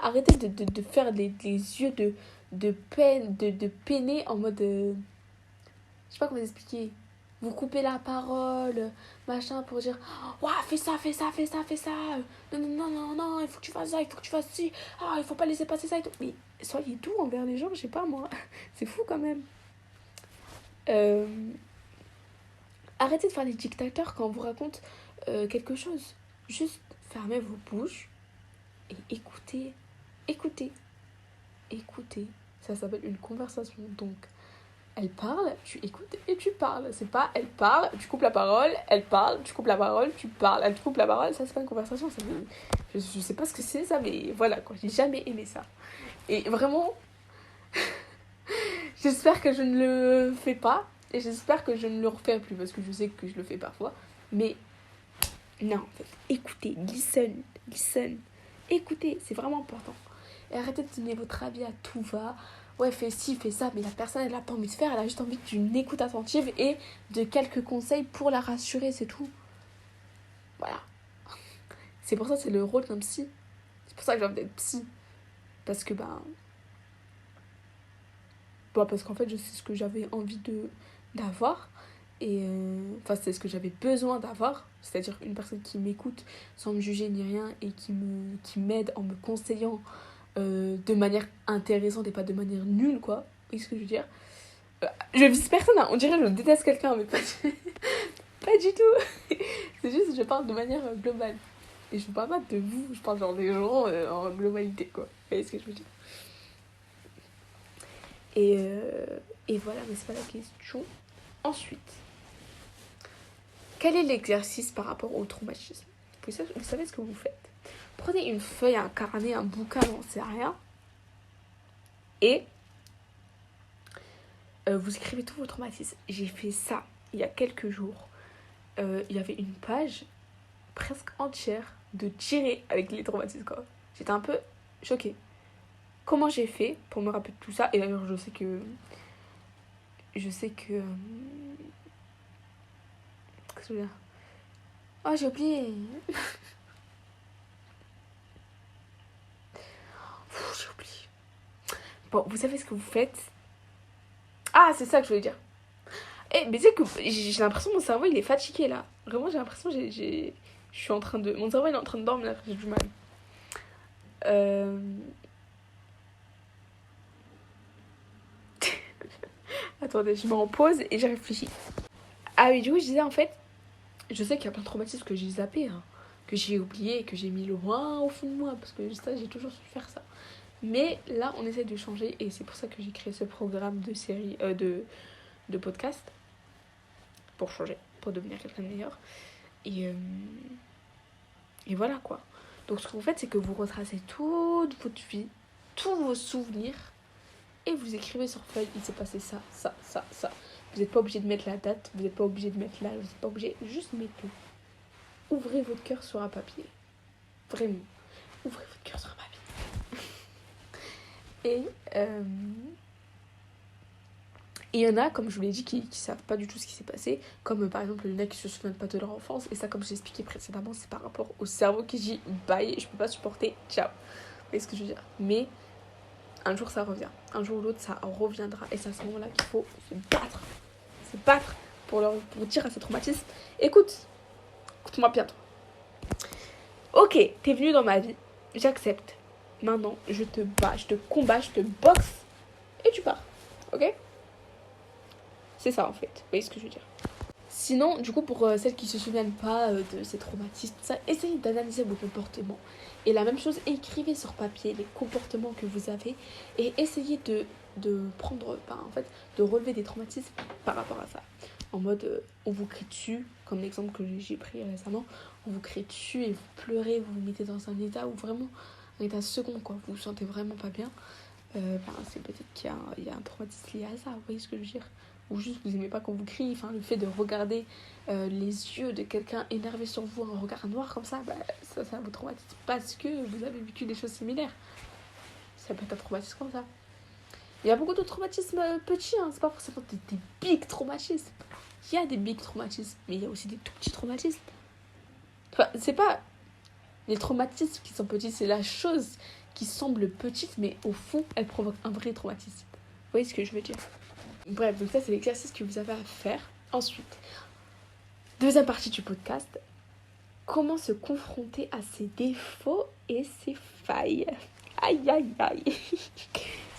arrêtez de faire des yeux de peine, de peiner en mode... je sais pas comment expliquer. Vous coupez la parole, machin, pour dire « Ouah, fais ça. Non, il faut que tu fasses ça, il faut que tu fasses ci. Ah, il faut pas laisser passer ça et tout. » Mais soyez doux envers les gens, je sais pas moi. C'est fou quand même. Arrêtez de faire les dictateurs quand on vous raconte quelque chose. Juste fermez vos bouches et écoutez. Ça s'appelle une conversation. Donc, elle parle, tu écoutes et tu parles. C'est pas elle parle, tu coupes la parole, elle parle, tu coupes la parole, tu parles, elle coupe la parole. Ça, c'est pas une conversation. Je sais pas ce que c'est ça, mais voilà, quoi. J'ai jamais aimé ça. Et vraiment, j'espère que je ne le fais pas. Et j'espère que je ne le refais plus parce que je sais que je le fais parfois. Mais non, en fait, écoutez, listen. Écoutez, c'est vraiment important. Et arrêtez de donner votre avis à tout va. Ouais, fais ci, fais ça, mais la personne, elle n'a pas envie de faire, elle a juste envie d'une écoute attentive et de quelques conseils pour la rassurer, c'est tout. Voilà. C'est pour ça que c'est le rôle d'un psy. C'est pour ça que j'ai envie d'être psy. Parce que, parce qu'en fait, je sais ce que j'avais envie d'avoir. Et c'est ce que j'avais besoin d'avoir. C'est-à-dire une personne qui m'écoute sans me juger ni rien et qui m'aide en me conseillant de manière intéressante et pas de manière nulle, quoi. Vous voyez ce que je veux dire? Je vise personne, hein. On dirait que je déteste quelqu'un, mais pas du tout. C'est juste que je parle de manière globale. Et je parle pas de vous, je parle genre des gens en globalité, quoi. Vous voyez ce que je veux dire? Et voilà, mais c'est pas la question. Ensuite, quel est l'exercice par rapport au traumatisme? Vous savez ce que vous faites? Prenez une feuille, un carnet, un bouquin, j'en sais rien. Et vous écrivez tous vos traumatismes. J'ai fait ça il y a quelques jours. Il y avait une page presque entière de tirés avec les traumatismes, quoi. J'étais un peu choquée. Comment j'ai fait pour me rappeler de tout ça? Et d'ailleurs, je sais que... Qu'est-ce que je veux dire? Oh, j'ai oublié. J'ai oublié. Bon, vous savez ce que vous faites? Ah, c'est ça que je voulais dire. Mais tu sais que j'ai l'impression que mon cerveau, il est fatigué, là. Vraiment, j'ai l'impression que je suis en train de... Mon cerveau, il est en train de dormir, j'ai du mal. Attendez, je mets en pause et j'ai réfléchi. Ah oui, du coup, je disais, en fait, je sais qu'il y a plein de traumatismes que j'ai zappés, hein, que j'ai oublié, que j'ai mis loin au fond de moi, parce que ça, j'ai toujours su faire ça. Mais là, on essaie de changer, et c'est pour ça que j'ai créé ce programme de série, de podcast, pour changer, pour devenir quelqu'un de meilleur. Et voilà, quoi. Donc, ce que vous faites, c'est que vous retracez toute votre vie, tous vos souvenirs, et vous écrivez sur feuille, il s'est passé ça. Vous n'êtes pas obligé de mettre la date, vous n'êtes pas obligé de mettre l'âge, vous n'êtes pas obligé, juste mettez-le. Ouvrez votre cœur sur un papier. Vraiment. Ouvrez votre cœur sur un papier. Et il y en a, comme je vous l'ai dit, qui savent pas du tout ce qui s'est passé. Comme par exemple, il y en a qui se souviennent pas de leur enfance. Et ça, comme j'ai expliqué précédemment, c'est par rapport au cerveau qui dit bye, je peux pas supporter, ciao. Vous voyez ce que je veux dire? Mais un jour ça revient. Un jour ou l'autre ça reviendra. Et c'est à ce moment-là qu'il faut se battre. Se battre pour dire à ces traumatismes, écoute-moi bien. Ok, t'es venu dans ma vie, j'accepte. Maintenant, je te bats, je te combats, je te boxe. Et tu pars. Ok? C'est ça en fait. Vous voyez ce que je veux dire? Sinon, du coup, pour celles qui se souviennent pas de ces traumatismes, ça, essayez d'analyser vos comportements. Et la même chose, écrivez sur papier les comportements que vous avez et essayez de prendre, de relever des traumatismes par rapport à ça. En mode, on vous crie dessus, comme l'exemple que j'ai pris récemment, on vous crie dessus et vous pleurez, vous vous mettez dans un état où vraiment, un état second, quoi, vous vous sentez vraiment pas bien. C'est peut-être qu'il y a un traumatisme lié à ça, vous voyez ce que je veux dire? Ou juste vous aimez pas qu'on vous crie, le fait de regarder les yeux de quelqu'un énervé sur vous, un regard noir comme ça, ça vous traumatise parce que vous avez vécu des choses similaires. Ça peut être un traumatisme comme ça. Il y a beaucoup de traumatismes petits, hein. C'est pas forcément des big traumatismes. Il y a des big traumatismes, mais il y a aussi des tout petits traumatismes. C'est pas les traumatismes qui sont petits, c'est la chose qui semble petite, mais au fond, elle provoque un vrai traumatisme. Vous voyez ce que je veux dire? Bref, donc ça c'est l'exercice que vous avez à faire. Ensuite, deuxième partie du podcast, comment se confronter à ses défauts et ses failles. Aïe aïe aïe.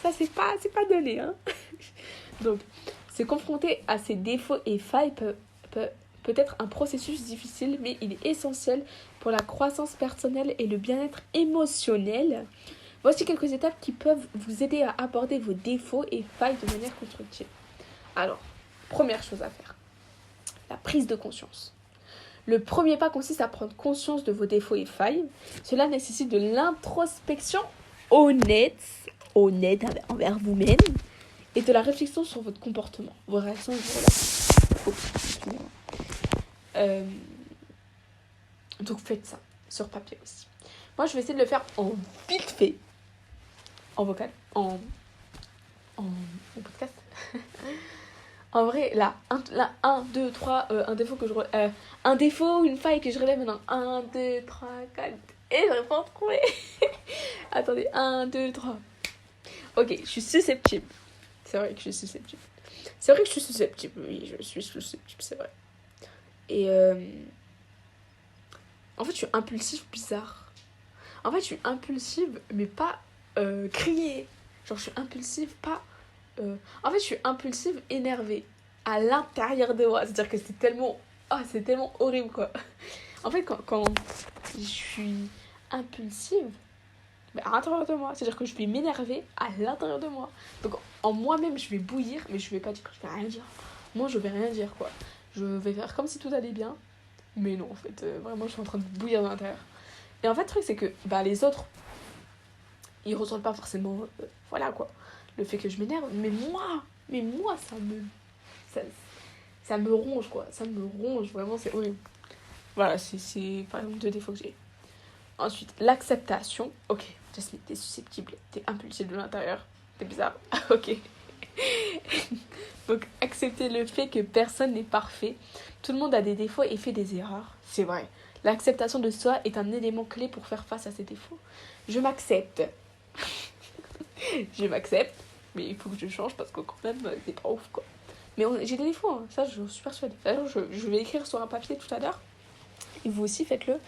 Ça c'est pas donné, hein. Donc, se confronter à ses défauts et failles peut être un processus difficile, mais il est essentiel pour la croissance personnelle et le bien-être émotionnel. Voici quelques étapes qui peuvent vous aider à aborder vos défauts et failles de manière constructive. Alors, première chose à faire, la prise de conscience. Le premier pas consiste à prendre conscience de vos défauts et failles. Cela nécessite de l'introspection honnête envers vous-même et de la réflexion sur votre comportement, vos réactions et vos relations. Oups, excusez-moi. Euh, donc faites ça sur papier aussi. Moi, je vais essayer de le faire en vite fait, en vocal, en podcast. En vrai, là, 1, 2, 3, un défaut que un défaut, une faille que je relève maintenant. 1, 2, 3, 4. Et j'aurais pas trouvé. Attendez, 1, 2, 3. Ok, je suis susceptible. C'est vrai que je suis susceptible. C'est vrai que je suis susceptible. Oui, je suis susceptible, c'est vrai. Et en fait, je suis impulsive bizarre. En fait, je suis impulsive, mais pas crier. Genre, je suis impulsive, pas... En fait, je suis impulsive, énervée. À l'intérieur de moi. C'est-à-dire que c'est tellement... Ah, c'est tellement horrible, quoi. En fait, quand je suis impulsive, mais à l'intérieur de moi, c'est-à-dire que je vais m'énerver à l'intérieur de moi. Donc, en moi-même, je vais bouillir, mais je vais pas dire, je vais rien dire. Moi, je vais rien dire, quoi. Je vais faire comme si tout allait bien. Mais non, en fait, vraiment, je suis en train de bouillir de l'intérieur. Et en fait, le truc, c'est que les autres, ils ressentent pas forcément, voilà, quoi, le fait que je m'énerve. Mais moi, ça, ça me ronge, quoi. Ça me ronge, vraiment, c'est horrible. Voilà, c'est par exemple 2 défauts que j'ai. Ensuite, l'acceptation. Ok, Jasmine, t'es susceptible, t'es impulsive de l'intérieur. T'es bizarre. Ok. Donc, accepter le fait que personne n'est parfait. Tout le monde a des défauts et fait des erreurs. C'est vrai. L'acceptation de soi est un élément clé pour faire face à ces défauts. Je m'accepte. Je m'accepte. Mais il faut que je change parce que quand même, c'est pas ouf, quoi. Mais j'ai des défauts, hein. Ça, je suis persuadée. D'ailleurs, je vais écrire sur un papier tout à l'heure. Et vous aussi, faites-le.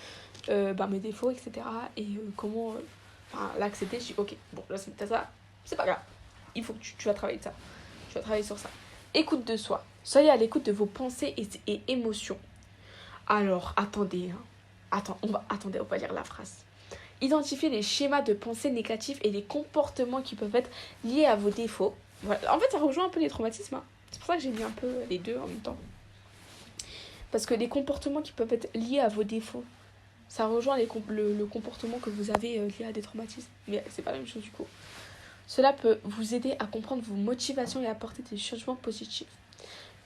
Mes défauts, etc. Et comment l'accepter. Je dis, ok, bon, là, c'est ça. C'est pas grave. Il faut que tu vas travailler de ça. Tu vas travailler sur ça. Écoute de soi. Soyez à l'écoute de vos pensées et émotions. Alors, attendez. Attendez, on va lire la phrase. Identifiez les schémas de pensée négatifs et les comportements qui peuvent être liés à vos défauts. Voilà. En fait, ça rejoint un peu les traumatismes. Hein. C'est pour ça que j'ai mis un peu les deux en même temps. Parce que les comportements qui peuvent être liés à vos défauts, ça rejoint le comportement que vous avez lié à des traumatismes. Mais c'est pas la même chose du coup. Cela peut vous aider à comprendre vos motivations et à apporter des changements positifs.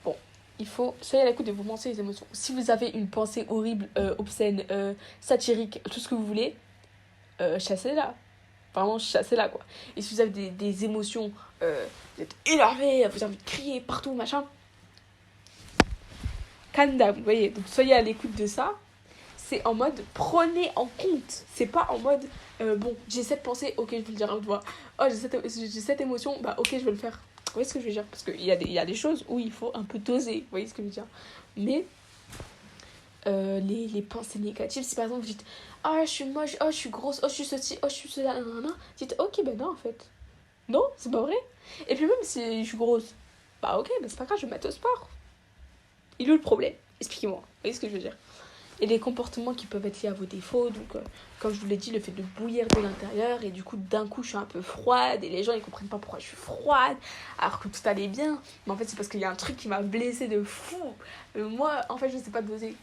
Bon, il faut soyez à l'écoute de vos pensées et des émotions. Si vous avez une pensée horrible, obscène, satirique, tout ce que vous voulez, chassez-la. Vraiment, chassez-la, quoi. Et si vous avez des émotions, vous êtes énervé, vous avez envie de crier partout, machin, calm down, vous voyez. Donc, soyez à l'écoute de ça. C'est en mode, prenez en compte. C'est pas en mode, j'ai cette pensée, ok, je vais le dire à haute voix. Oh, j'ai cette émotion, ok, je vais le faire. Vous voyez ce que je veux dire? Parce qu'il y a des choses où il faut un peu doser, vous voyez ce que je veux dire? Mais les pensées négatives, si par exemple vous dites, oh, je suis moche, oh, je suis grosse, oh, je suis ceci, oh, je suis cela, nanana, dites, ok, non, en fait. Non, c'est pas vrai. Et puis même si je suis grosse, ok, c'est pas grave, je vais me mettre au sport. Il est où le problème? Expliquez-moi, vous voyez ce que je veux dire? Et les comportements qui peuvent être liés à vos défauts, donc comme je vous l'ai dit, le fait de bouillir de l'intérieur, et du coup d'un coup je suis un peu froide, et les gens ils comprennent pas pourquoi je suis froide, alors que tout allait bien, mais en fait c'est parce qu'il y a un truc qui m'a blessée de fou. Moi en fait je sais pas doser.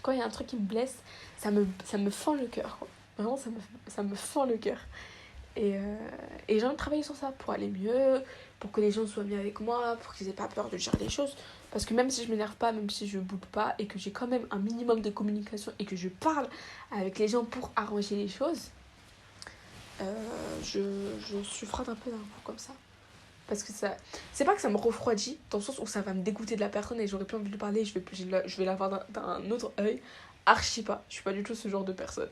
Quand il y a un truc qui me blesse, ça me fend le cœur, quoi. Vraiment ça me fend le cœur. Et j'ai envie de travailler sur ça pour aller mieux, pour que les gens soient bien avec moi, pour qu'ils aient pas peur de dire les choses. Parce que même si je m'énerve pas, même si je boude pas, et que j'ai quand même un minimum de communication et que je parle avec les gens pour arranger les choses, je suis froide un peu d'un coup comme ça. Parce que ça, c'est pas que ça me refroidit, dans le sens où ça va me dégoûter de la personne et j'aurais plus envie de lui parler, je vais la voir d'un autre œil. Archi pas, je suis pas du tout ce genre de personne.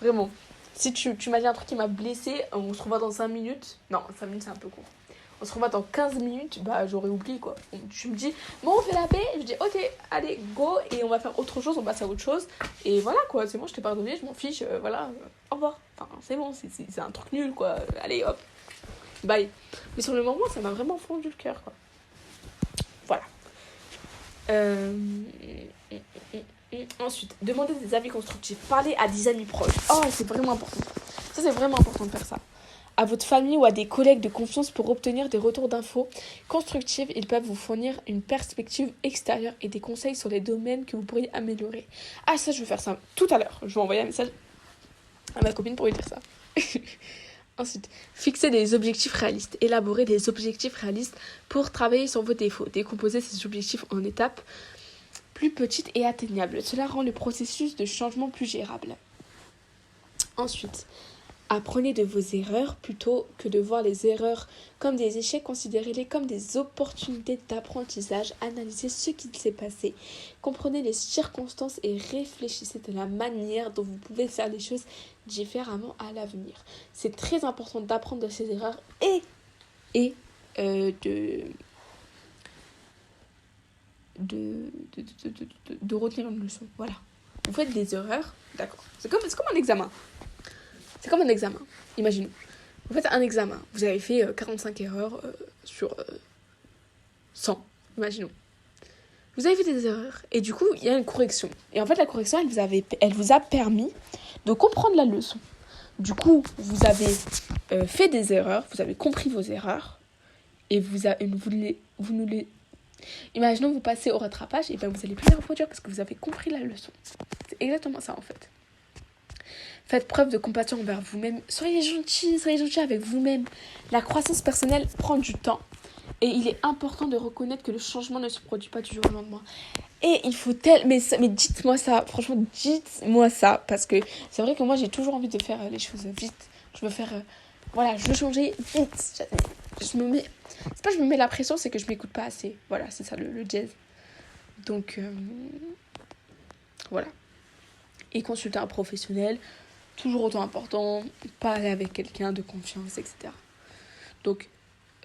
Vraiment. Si tu m'as dit un truc qui m'a blessée, on se revoit dans 5 minutes. Non, 5 minutes c'est un peu court. On se revoit dans 15 minutes, j'aurais oublié quoi. Tu me dis, bon, on fait la paix. Je dis, ok, allez, go, et on va faire autre chose, on passe à autre chose. Et voilà quoi, c'est bon, je t'ai pardonné, je m'en fiche, voilà, au revoir. Enfin, c'est bon, c'est un truc nul quoi. Allez, hop, bye. Mais sur le moment, ça m'a vraiment fondu le cœur quoi. Voilà. Ensuite, demandez des avis constructifs. Parlez à des amis proches. Oh, c'est vraiment important. Ça, c'est vraiment important de faire ça. À votre famille ou à des collègues de confiance pour obtenir des retours d'infos constructifs. Ils peuvent vous fournir une perspective extérieure et des conseils sur les domaines que vous pourriez améliorer. Ah, ça, je vais faire ça tout à l'heure. Je vais envoyer un message à ma copine pour lui dire ça. Ensuite, fixer des objectifs réalistes. Élaborer des objectifs réalistes pour travailler sur vos défauts. Décomposer ces objectifs en étapes plus petites et atteignables. Cela rend le processus de changement plus gérable. Ensuite, apprenez de vos erreurs plutôt que de voir les erreurs comme des échecs. Considérez-les comme des opportunités d'apprentissage. Analysez ce qui s'est passé. Comprenez les circonstances et réfléchissez de la manière dont vous pouvez faire les choses différemment à l'avenir. C'est très important d'apprendre de ces erreurs et de retenir une leçon. Voilà. Vous faites des erreurs, d'accord. C'est comme un examen. C'est comme un examen. Imaginons. Vous faites un examen. Vous avez fait 45 erreurs sur 100. Imaginons. Vous avez fait des erreurs. Et du coup, il y a une correction. Et en fait, la correction, elle vous a permis de comprendre la leçon. Du coup, vous avez fait des erreurs. Vous avez compris vos erreurs. Et vous nous les... Imaginons vous passez au rattrapage. Et bien, vous n'allez plus les reproduire parce que vous avez compris la leçon. C'est exactement ça, en fait. Faites preuve de compassion envers vous-même. Soyez gentil avec vous-même. La croissance personnelle prend du temps. Et il est important de reconnaître que le changement ne se produit pas du jour au lendemain. Et il faut mais dites-moi ça. Franchement, dites-moi ça. Parce que c'est vrai que moi, j'ai toujours envie de faire les choses vite. Je veux faire... je veux changer vite. Je me mets... C'est pas que je me mets la pression, c'est que je m'écoute pas assez. Voilà, c'est ça le jazz. Donc, voilà. Et consulter un professionnel... toujours autant important, parler avec quelqu'un de confiance, etc. Donc,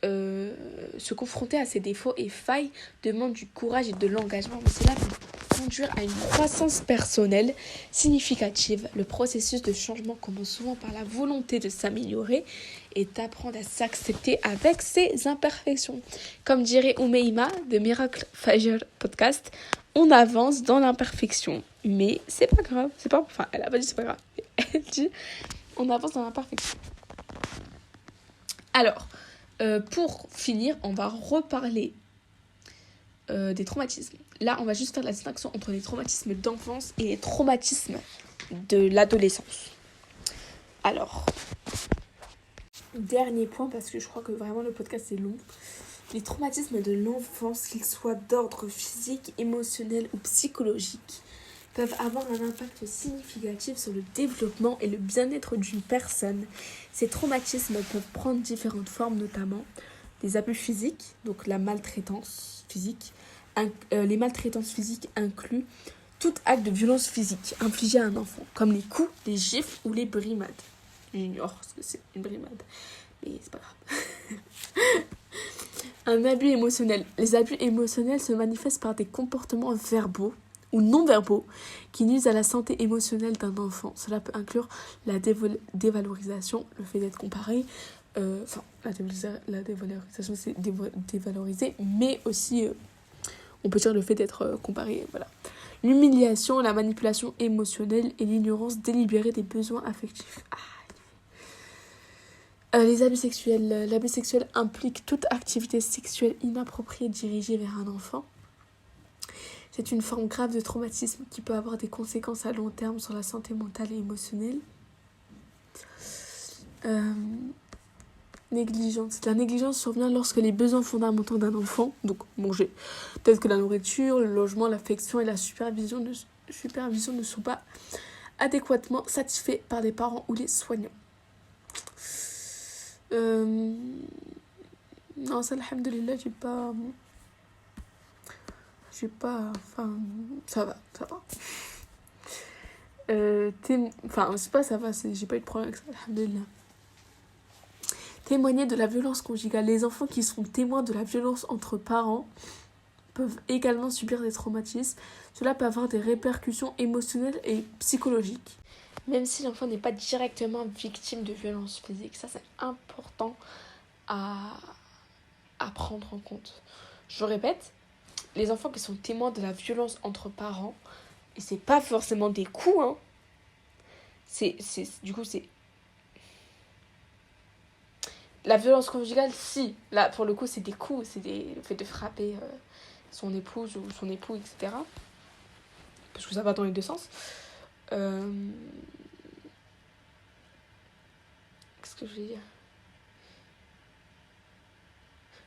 se confronter à ses défauts et failles demande du courage et de l'engagement, mais cela peut conduire à une croissance personnelle significative. Le processus de changement commence souvent par la volonté de s'améliorer et d'apprendre à s'accepter avec ses imperfections. Comme dirait Oumeima de Miracle Fajr Podcast, on avance dans l'imperfection, mais c'est pas grave. Elle a pas dit c'est pas grave. Elle dit on avance dans l'imperfection. Alors, pour finir, on va reparler des traumatismes. Là, on va juste faire la distinction entre les traumatismes d'enfance et les traumatismes de l'adolescence. Alors, dernier point, parce que je crois que vraiment le podcast est long. Les traumatismes de l'enfance, qu'ils soient d'ordre physique, émotionnel ou psychologique, peuvent avoir un impact significatif sur le développement et le bien-être d'une personne. Ces traumatismes peuvent prendre différentes formes, notamment des abus physiques, donc la maltraitance physique. Les maltraitances physiques incluent tout acte de violence physique infligé à un enfant, comme les coups, les gifles ou les brimades. J'ignore ce que c'est une brimade, mais c'est pas grave. Un abus émotionnel. Les abus émotionnels se manifestent par des comportements verbaux ou non-verbaux qui nuisent à la santé émotionnelle d'un enfant. Cela peut inclure la dévalorisation, le fait d'être comparé, la dévalorisation c'est dévaloriser, mais aussi on peut dire le fait d'être comparé, voilà. L'humiliation, la manipulation émotionnelle et l'ignorance délibérée des besoins affectifs. Les abus sexuels. L'abus sexuel implique toute activité sexuelle inappropriée dirigée vers un enfant. C'est une forme grave de traumatisme qui peut avoir des conséquences à long terme sur la santé mentale et émotionnelle. Négligence. La négligence survient lorsque les besoins fondamentaux d'un enfant, donc manger, tels que la nourriture, le logement, l'affection et la supervision ne sont pas adéquatement satisfaits par les parents ou les soignants. Non, ça, alhamdoulilah, ça va. C'est pas ça va, j'ai pas eu de problème avec ça, alhamdoulilah. Témoigner de la violence conjugale. Les enfants qui sont témoins de la violence entre parents peuvent également subir des traumatismes. Cela peut avoir des répercussions émotionnelles et psychologiques. Même si l'enfant n'est pas directement victime de violences physiques, ça c'est important à prendre en compte. Je répète, les enfants qui sont témoins de la violence entre parents, et c'est pas forcément des coups, hein. Du coup, c'est la violence conjugale, si. Là, pour le coup, c'est des coups, le fait de frapper son épouse ou son époux, etc. Parce que ça va dans les deux sens. Qu'est-ce que je voulais dire.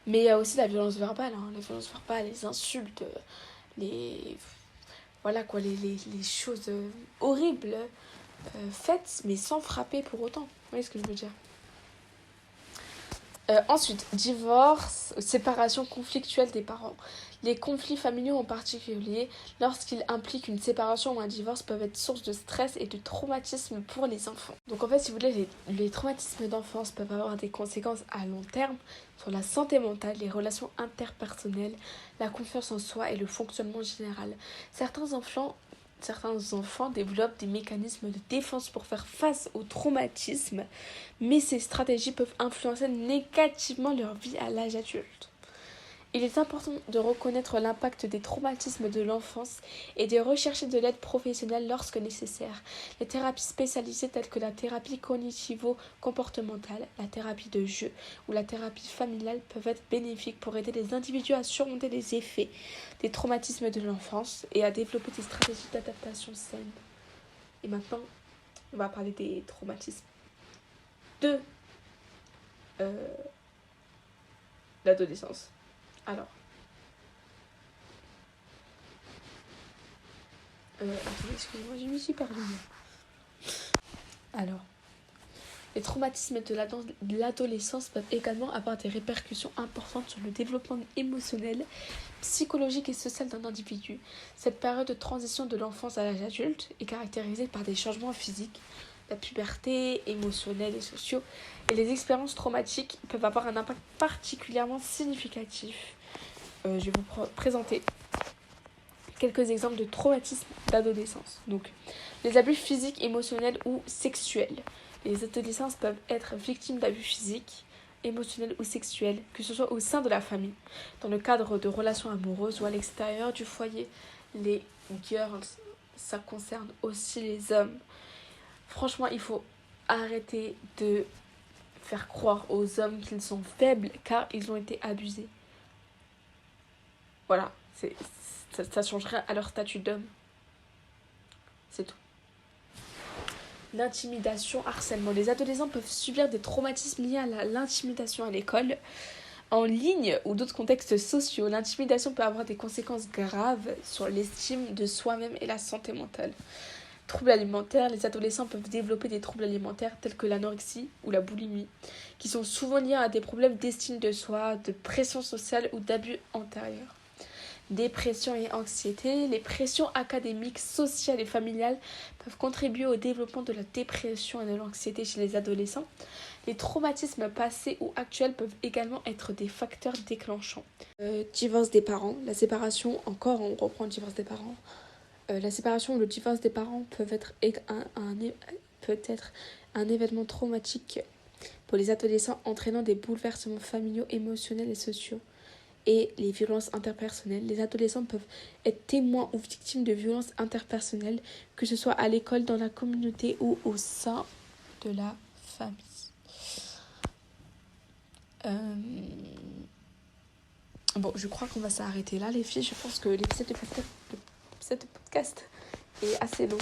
Mais il y a aussi la violence verbale, hein. La violence verbale, les insultes, les... Voilà quoi, les choses horribles faites, mais sans frapper pour autant. Vous voyez ce que je veux dire? Ensuite, divorce, séparation conflictuelle des parents. Les conflits familiaux en particulier, lorsqu'ils impliquent une séparation ou un divorce, peuvent être source de stress et de traumatisme pour les enfants. Donc en fait, si vous voulez, les traumatismes d'enfance peuvent avoir des conséquences à long terme sur la santé mentale, les relations interpersonnelles, la confiance en soi et le fonctionnement général. Certains enfants développent des mécanismes de défense pour faire face au traumatisme, mais ces stratégies peuvent influencer négativement leur vie à l'âge adulte. Il est important de reconnaître l'impact des traumatismes de l'enfance et de rechercher de l'aide professionnelle lorsque nécessaire. Les thérapies spécialisées telles que la thérapie cognitivo-comportementale, la thérapie de jeu ou la thérapie familiale peuvent être bénéfiques pour aider les individus à surmonter les effets des traumatismes de l'enfance et à développer des stratégies d'adaptation saines. Et maintenant, on va parler des traumatismes de l'adolescence. Alors, attendez, excusez-moi, je me suis perdue. Alors, les traumatismes de l'adolescence peuvent également avoir des répercussions importantes sur le développement émotionnel, psychologique et social d'un individu. Cette période de transition de l'enfance à l'âge adulte est caractérisée par des changements physiques, la puberté, émotionnelle et sociaux, et les expériences traumatiques peuvent avoir un impact particulièrement significatif. Je vais vous présenter quelques exemples de traumatismes d'adolescence. Donc, les abus physiques, émotionnels ou sexuels. Les adolescents peuvent être victimes d'abus physiques, émotionnels ou sexuels, que ce soit au sein de la famille, dans le cadre de relations amoureuses ou à l'extérieur du foyer. Les girls, ça concerne aussi les hommes. Franchement, il faut arrêter de faire croire aux hommes qu'ils sont faibles car ils ont été abusés. Voilà, ça changerait à leur statut d'homme. C'est tout. L'intimidation, harcèlement. Les adolescents peuvent subir des traumatismes liés à l'intimidation à l'école, en ligne ou d'autres contextes sociaux. L'intimidation peut avoir des conséquences graves sur l'estime de soi-même et la santé mentale. Troubles alimentaires. Les adolescents peuvent développer des troubles alimentaires tels que l'anorexie ou la boulimie, qui sont souvent liés à des problèmes d'estime de soi, de pression sociale ou d'abus antérieurs. Dépression et anxiété. Les pressions académiques, sociales et familiales peuvent contribuer au développement de la dépression et de l'anxiété chez les adolescents. Les traumatismes passés ou actuels peuvent également être des facteurs déclenchants. Divorce des parents. La séparation, encore on reprend le divorce des parents. La séparation ou le divorce des parents peut être un événement traumatique pour les adolescents entraînant des bouleversements familiaux, émotionnels et sociaux. Et les violences interpersonnelles. Les adolescents peuvent être témoins ou victimes de violences interpersonnelles, que ce soit à l'école, dans la communauté ou au sein de la famille. Bon, je crois qu'on va s'arrêter là, les filles. Je pense que l'épisode de podcast est assez long.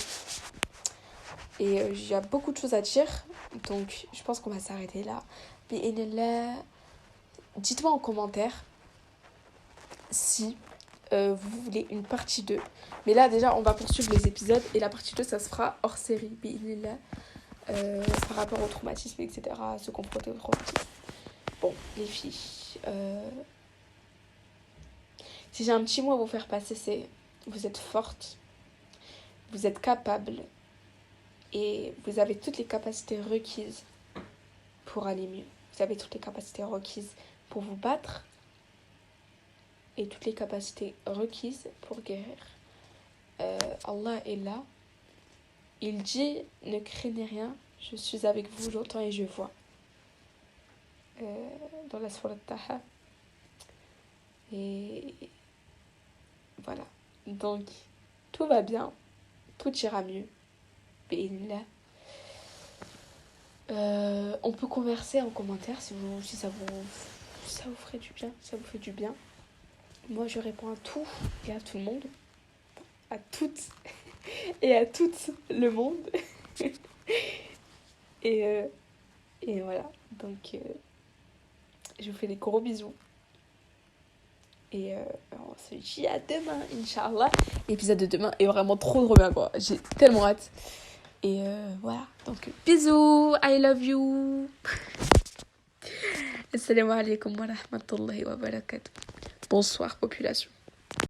Et il y a beaucoup de choses à dire. Donc, je pense qu'on va s'arrêter là. Dites-moi en commentaire si vous voulez une partie 2. Mais là, déjà, on va poursuivre les épisodes. Et la partie 2, ça se fera hors série. Par rapport au traumatisme, etc. Se confronter au traumatisme. Bon, les filles. Si j'ai un petit mot à vous faire passer, c'est: vous êtes fortes. Vous êtes capables. Et vous avez toutes les capacités requises pour aller mieux. Vous avez toutes les capacités requises pour vous battre. Et toutes les capacités requises pour guérir. Allah est là. Il dit: ne craignez rien, je suis avec vous, j'entends et je vois. Dans la sourate Taha. Et voilà. Donc, tout va bien, tout ira mieux. On peut converser en commentaire si ça vous ferait du bien, ça vous fait du bien. Moi, je réponds à tout et à tout le monde. À toutes et à tout le monde. Et Et voilà, donc je vous fais des gros bisous. Et on se dit à demain, Inch'Allah. L'épisode de demain est vraiment trop bien, quoi. J'ai tellement hâte. Et voilà, donc bisous, I love you. Assalamu alaikum wa rahmatullahi wa barakatuh. Bonsoir, population.